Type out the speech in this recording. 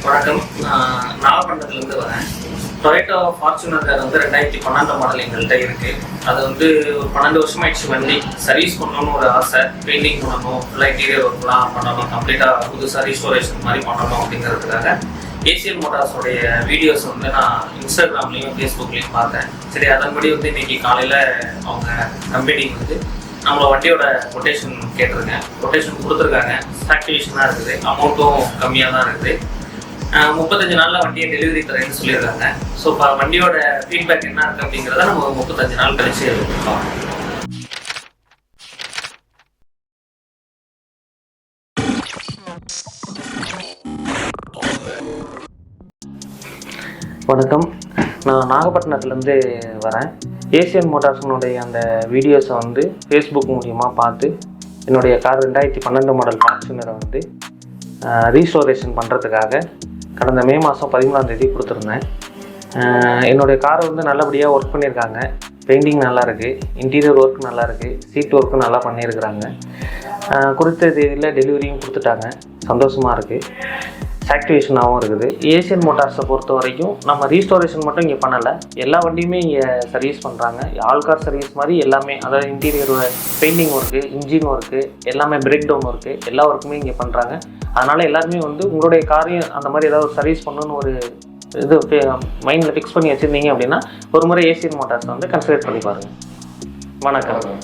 வணக்கம். நாகப்பட்டினத்துலேருந்து வரேன். Toyota Fortuner car வந்து 2012 மாடல் எங்கள்கிட்ட இருக்குது. அது வந்து ஒரு 12 வருஷமாகிடுச்சு. வண்டி சர்வீஸ் பண்ணணும்னு ஒரு ஆசை. பெயிண்டிங் பண்ணணும், ஃபுல்லாக இன்டீரியர் ஒர்க்லாம் பண்ணணும், கம்ப்ளீட்டாக புதுசாக ரீஸ்டோரேஷன் மாதிரி பண்ணணும் அப்படிங்கிறதுக்காக ACN மோட்டார்ஸோடைய வீடியோஸ் வந்து நான் இன்ஸ்டாகிராம்லேயும் ஃபேஸ்புக்லேயும் பார்த்தேன். சரி, அதன்படி வந்து இன்றைக்கி காலையில் அவங்க கம்பெனிக்கு வந்து நம்மளோட வண்டியோட கொட்டேஷன் கேட்டிருக்கேன். கொட்டேஷன் கொடுத்துருக்காங்க. ஆக்டிவேஷனாக இருக்குது, அமௌண்ட்டும் கம்மியாக தான் இருக்குது. 35 நாளில் வண்டியை டெலிவரி தரேன்னு சொல்லியிருக்காங்க. ஸோ இப்போ வண்டியோட ஃபீட்பேக் என்ன இருக்குது அப்படிங்கிறத நம்ம 35 நாள் கழிச்சு பார்க்கலாம். வணக்கம், நான் நாகப்பட்டினத்துலேருந்து வரேன். ஏசியன் மோட்டார்ஸினுடைய அந்த வீடியோஸை வந்து ஃபேஸ்புக் மூலிமா பார்த்து என்னுடைய கார் 2012 மாடல் ஃபார்ச்சுனரை வந்து ரீஸ்டோரேஷன் பண்ணுறதுக்காக கடந்த மே மாதம் 13ஆம் தேதி கொடுத்துருந்தேன். என்னுடைய காரை வந்து நல்லபடியாக ஒர்க் பண்ணியிருக்காங்க. பெயிண்டிங் நல்லாயிருக்கு, இன்டீரியர் ஒர்க் நல்லாயிருக்கு, சீட் ஒர்க்கும் நல்லா பண்ணியிருக்கிறாங்க. குறித்த தேதியில் டெலிவரியும் கொடுத்துட்டாங்க. சந்தோஷமாக இருக்குது, ஆக்டிவேஷனாகவும் இருக்குது. ஏசியன் மோட்டார்ஸை பொறுத்த வரைக்கும் நம்ம ரீஸ்டோரேஷன் மட்டும் இங்கே பண்ணலை, எல்லா வண்டியுமே இங்கே சர்வீஸ் பண்ணுறாங்க. ஆல் கார் சர்வீஸ் மாதிரி எல்லாமே, அதாவது interior painting work, engine work, எல்லாமே பிரேக் டவுன் ஒர்க்கு, எல்லா ஒர்க்குமே இங்கே பண்ணுறாங்க. அதனால் எல்லாருமே வந்து உங்களுடைய காரையும் அந்த மாதிரி ஏதாவது ஒரு சர்வீஸ் பண்ணணுன்னு ஒரு இது மைண்டில் ஃபிக்ஸ் பண்ணி வச்சுருந்தீங்க அப்படின்னா ஒரு முறை ஏசியன் மோட்டார்ஸை வந்து கன்சிடர் பண்ணி பாருங்கள். வணக்கம்.